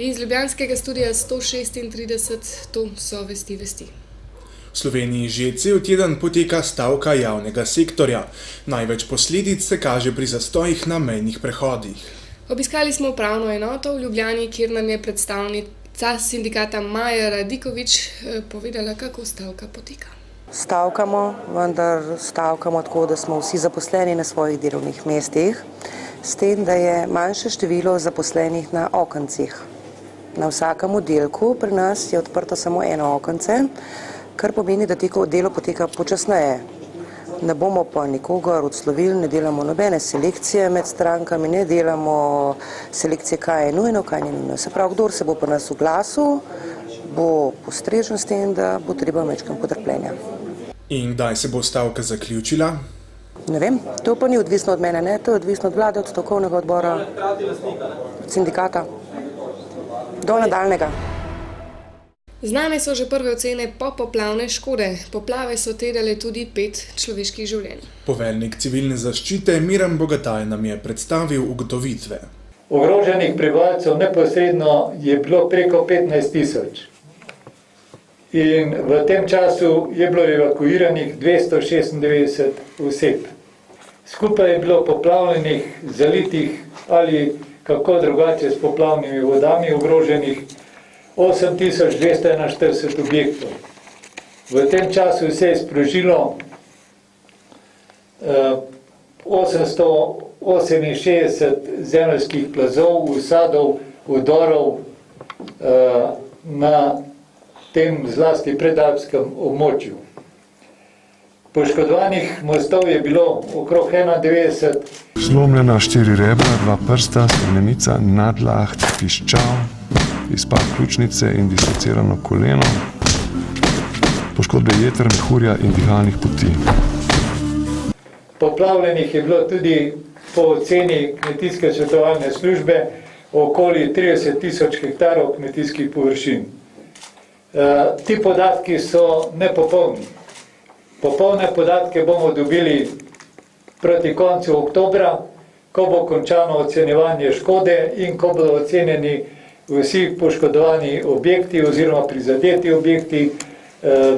Iz ljubljanskega studia 136, to so vesti. V Sloveniji že cel teden poteka stavka javnega sektorja. Največ posledic se kaže pri zastojih na mejnih prehodih. Obiskali smo upravno enoto v Ljubljani, kjer nam je predstavnica sindikata Maja Radikovič povedala, kako stavka poteka. Stavkamo, vendar stavkamo tako, da smo vsi zaposleni na svojih delovnih mestih, s tem, da je manjše število zaposlenih na okencih. Na vsakem oddelku pri nas je odprto samo eno okence, kar pomeni, da delo poteka počasneje. Ne bomo pa nikogar odslovili, ne delamo nobene selekcije med strankami, ne delamo selekcije, kaj je nujno, kaj ni nujno. Se pravi, kdor se bo pri nas oglasil, bo postrežen s tem, da bo treba mečkam potrpljenja. In kdaj se bo stavka zaključila? Ne vem, to pa ni odvisno od mene, ne? To je odvisno od vlade, od stavkovnega odbora, od sindikata, do nadaljnega. Znane so že prve ocene popoplavne škode. Poplave so terjale tudi 5 človeških življenj. Poveljnik civilne zaščite Miran Bogataj nam je predstavil ugotovitve. Ogroženih prebivalcev neposredno je bilo preko 15.000. In v tem času je bilo evakuiranih 296 oseb. Skupaj je bilo poplavljenih, zalitih ali kako drugače s poplavnimi vodami ogroženih 8241 objektov. V tem času se je sprožilo 868 zemeljskih plazov, usadov, udorov na tem zlasti predalpskem območju. Poškodovanih mostov je bilo okrog 91. Zlomljena 4 rebra, 2 prsta, sremenica, nadlaht, piščal, izpad ključnice in dislocirano koleno, poškodbe jeter, mehurja in dihalnih poti. Poplavljenih je bilo tudi po oceni kmetijske svetovalne službe okoli 30.000 hektarov kmetijskih površin. Ti podatki so nepopolni. Popolne podatke bomo dobili proti koncu oktobra, ko bo končano ocenjevanje škode in ko bodo ocenjeni vsi poškodovani objekti oziroma prizadeti objekti,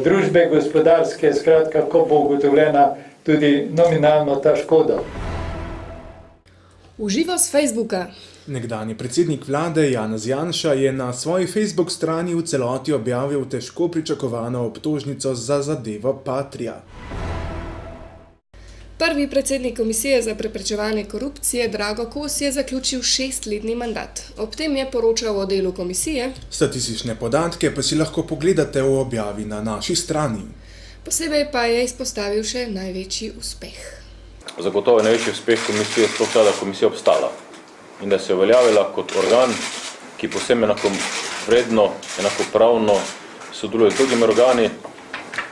družbe gospodarske, skratka, ko bo ugotovljena tudi nominalno ta škoda. Uživo s Facebooka. Nekdanji predsednik vlade Janez Janša je na svoji Facebook strani v celoti objavil težko pričakovano obtožnico za zadevo Patria. Prvi predsednik Komisije za preprečevanje korupcije Drago Kos je zaključil 6-letni mandat. Ob tem je poročal o delu komisije. Statistične podatke pa si lahko pogledate v objavi na naši strani. Posebej pa je izpostavil še največji uspeh. Zagotovo je največji uspeh komisije sploh ta, da komisija obstala in da se je uveljavila kot organ, ki povsem enakovredno, enakopravno sodeluje z drugimi organi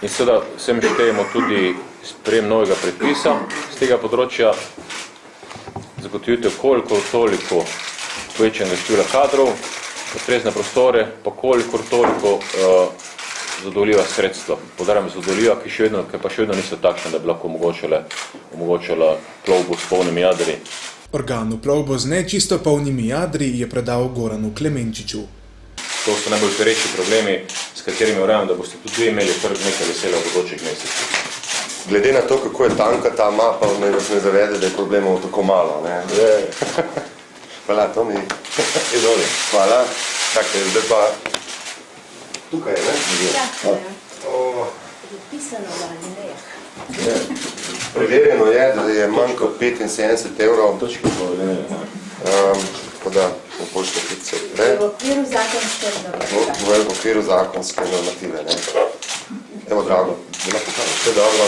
in seveda vsem štejemo tudi sprejem novega predpisa z tega področja, zagotovitev kolikor toliko povečanega števila kadrov, ustrezne prostore, pa kolikor toliko zadovoljiva sredstva. Poudarjam zadovoljiva, ki pa še vedno niso takšne, da bi lahko omogočala plovbo s polnimi jadri. Organu plovbo z nečisto polnimi jadri je predal Goranu Klemenčiču. To so najbolj pereči problemi, s katerimi verjamem, da boste tudi imeli kar nekaj vesela v bodočih mesecih. Glede na to, kako je tanka ta mapa, naj vas ne zavede, da je problemov tako malo. Hvala, Tomi. Izvoli. Hvala. Čakaj, zdaj pa tukaj, ne? Ja. Pisano v alinejah. Preverjeno je, da je manj kot 75 evrov. Tako da ne pošte pice. V okviru zakonske normative. V okviru zakonske normative, ne. Evo, drago. Vse dobro.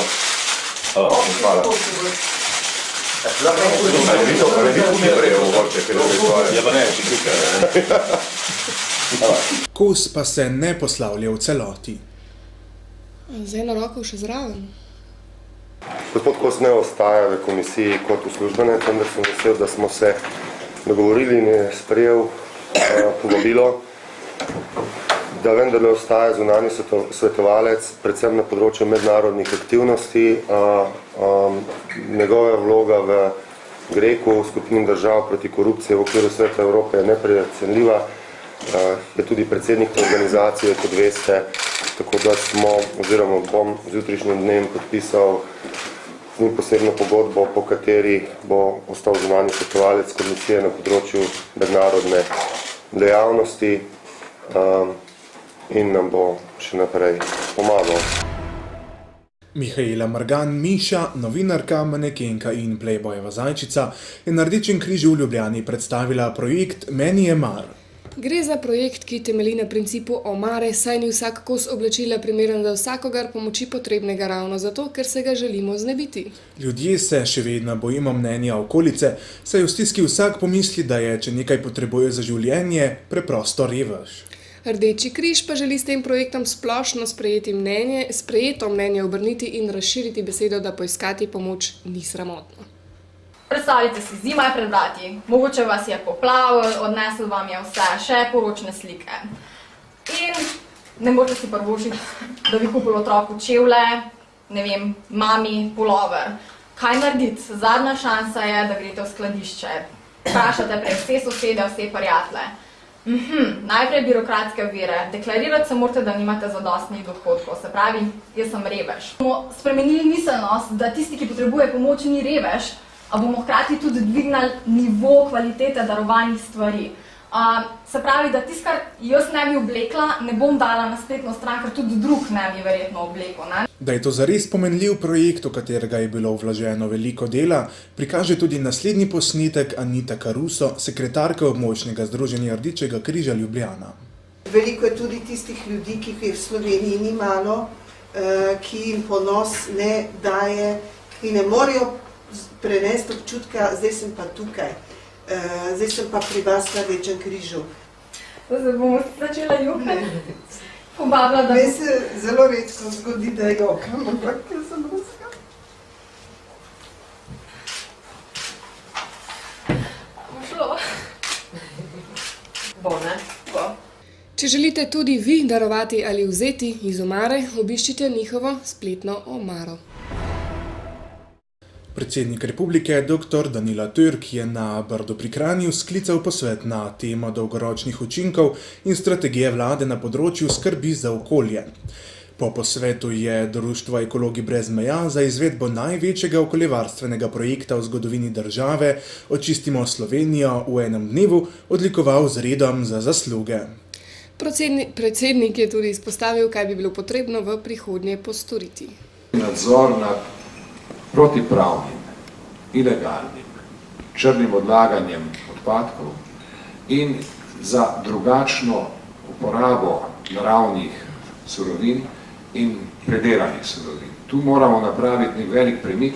Hvala. Ali vi tu mi prejo uvoče, ker je tvoje? Ja pa ne, če tukaj. Kos pa se ne poslavlja v celoti. Z eno roko še zraven. Gospod Kos ne ostaja v komisiji kot uslužbenec, vendar sem vesel, da smo se dogovorili in je sprejel povabilo, da vendarle ostaja zunanji svetovalec, predvsem na področju mednarodnih aktivnosti. Njegova vloga v GRECU, skupini držav proti korupciji v okviru Sveta Evrope, je neprecenljiva. je tudi predsednik te organizacije, kot veste, tako da smo, oziroma bom z jutrišnjim dnem podpisal z njim posebno pogodbo, po kateri bo ostal zunanji svetovalec komisije na področju mednarodne dejavnosti in nam bo še naprej pomagal. Mihaela Margan Miša, novinarka, manekenka in Playboyeva zajčica, je na Rdečem križu v Ljubljani predstavila projekt Meni je mar. Gre za projekt, ki temelji na principu omare, saj ni vsak kos oblačila primeren za vsakogar pomoči potrebnega ravno zato, ker se ga želimo znebiti. Ljudje se še vedno bojimo mnenja okolice, saj v stiski vsak pomisli, da je, če nekaj potrebuje za življenje, preprosto revež. Rdeči križ pa želi s tem projektom splošno sprejeto mnenje obrniti in razširiti besedo, da poiskati pomoč ni sramotno. Predstavljajte si, zima je pred vrati, mogoče vas je poplavil, odnesel vam je vse, še poročne slike. In ne morete si privoščiti, da bi kupili otroku čevlje, ne vem, mami pulover. Kaj narediti? Zadnja šansa je, da greste v skladišče. Vprašate prej vse sosede, vse prijatelje. Najprej birokratske ovire. Deklarirati se morate, da nimate zadostnih dohodkov. Se pravi, jaz sem revež. Bomo spremenili miselnost, da tisti, ki potrebuje pomoč, ni revež, a bomo hkrati tudi dvignali nivo kvalitete darovanih stvari. Se pravi, da tisto, kar jaz ne bi oblekla, ne bom dala na spletno stran, ker tudi drug ne bi verjetno oblekel. Ne? Da je to zares pomenljiv projekt, v katerega je bilo vloženo veliko dela, prikaže tudi naslednji posnetek Anita Caruso, sekretarka območnega združenja Rdečega križa Ljubljana. Veliko je tudi tistih ljudi, ki jih v Sloveniji ni malo, ki jim ponos ne daje, ki ne morejo prenesti občutka, zdaj sem pa tukaj, zdaj sem pa pri vas na Rdečem križu. Zdaj bomo začela jokati. Pobabla, da... Meni se zelo redko zgodi, da jokam, ampak jaz sem ruska. Bo šlo. Bo, ne? Bo. Če želite tudi vi darovati ali vzeti iz omare, obiščite njihovo spletno omaro. Predsednik republike dr. Danilo Türk je na Brdu pri Kranju sklical posvet na temo dolgoročnih učinkov in strategije vlade na področju skrbi za okolje. Po posvetu je Društvo Ekologi brez meja za izvedbo največjega okoljevarstvenega projekta v zgodovini države Očistimo Slovenijo v enem dnevu odlikoval z redom za zasluge. Predsednik je tudi izpostavil, kaj bi bilo potrebno v prihodnje postoriti. Nadzor nad protipravnim, ilegalnim, črnim odlaganjem odpadkov in za drugačno uporabo naravnih surovin in predelanih surovin. Tu moramo napraviti nek velik premik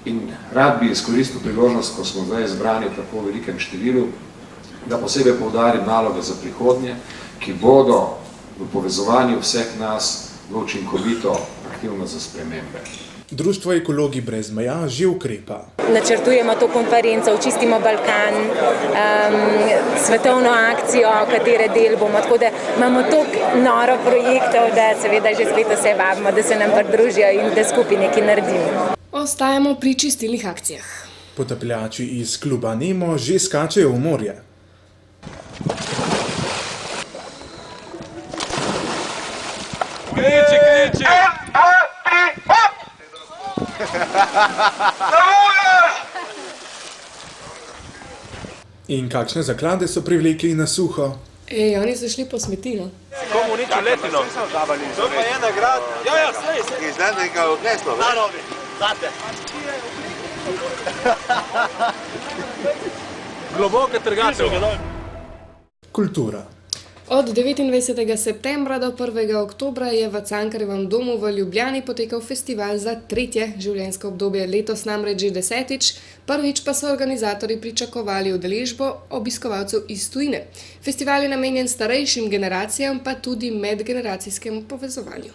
in rad bi izkoristil priložnost, ko smo zdaj zbrani v tako velikem številu, da posebej poudarim naloge za prihodnje, ki bodo v povezovanju vseh nas v učinkovito aktivnost za spremembe. Društvo Ekologi brez meja že ukrepa. Načrtujemo to konferenco Očistimo Balkan, svetovno akcijo, katere del bomo, tako da imamo toliko noro projektov, da seveda že spet vse vabimo, da se nam pridružijo in da skupaj nekaj naredimo. Ostajamo pri čistilnih akcijah. Potapljači iz kluba Nemo že skačejo v morje. Kliči! In kakšne zaklade so privlekli na suho? Oni so šli po smetino. Komu ničo letino? To pa je nagrad. Ja, slej. Iz nekega odneslo. Narovi, zate. Globoke trgatev. Kultura. Od 29. septembra do 1. oktobra je v Cankarjevem domu v Ljubljani potekal festival za tretje življenjsko obdobje, letos namreč že 10. Prvič pa so organizatorji pričakovali udeležbo obiskovalcev iz tujine. Festival je namenjen starejšim generacijam, pa tudi medgeneracijskemu povezovanju.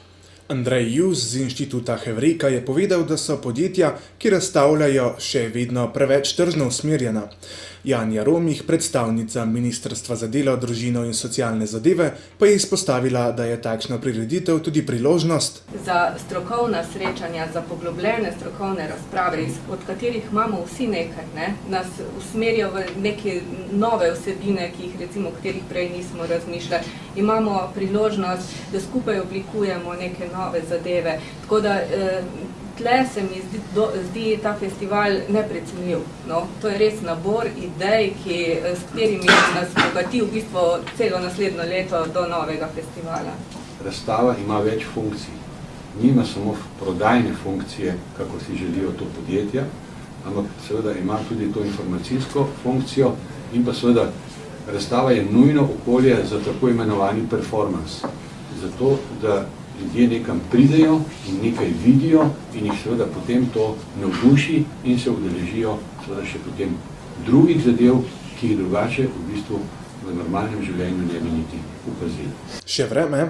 Andrej Jus z inštituta Hevreka je povedal, da so podjetja, ki razstavljajo, še vedno preveč tržno usmerjena. Janja Romih, predstavnica Ministrstva za delo, družino in socialne zadeve, pa je izpostavila, da je takšna prireditev tudi priložnost za strokovna srečanja, za poglobljene strokovne razprave, od katerih imamo vsi nekaj, nas usmerijo v neke nove vsebine, ki jih recimo, o katerih prej nismo razmišljali. Imamo priložnost, da skupaj oblikujemo neke nove zadeve. Tako da tle se mi zdi ta festival neprecenljiv. No? To je res nabor idej, s katerimi nas bogati v bistvu celo naslednjo leto do novega festivala. Razstava ima več funkcij. Nima samo prodajne funkcije, kako si želijo to podjetja, ampak seveda ima tudi to informacijsko funkcijo in pa seveda razstava je nujno okolje za tako imenovani performance. Zato, da ljudje nekam pridejo in nekaj vidijo in jih seveda potem to navduši in se udeležijo seveda še potem drugih zadev, ki jih drugače v bistvu v normalnem življenju ne bi niti opazili. Še vreme.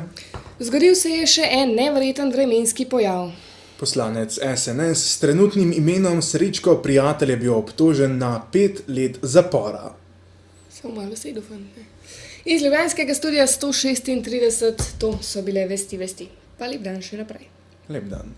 Zgodil se je še en neverjeten vremenski pojav. Poslanec SNS s trenutnim imenom Srečko Prijatelj je bil obtožen na 5 let zapora. Samo malo sedu, fant. Iz ljubljanskega studia 136, to so bile vesti. Pa lep dan še naprej. Lep dan.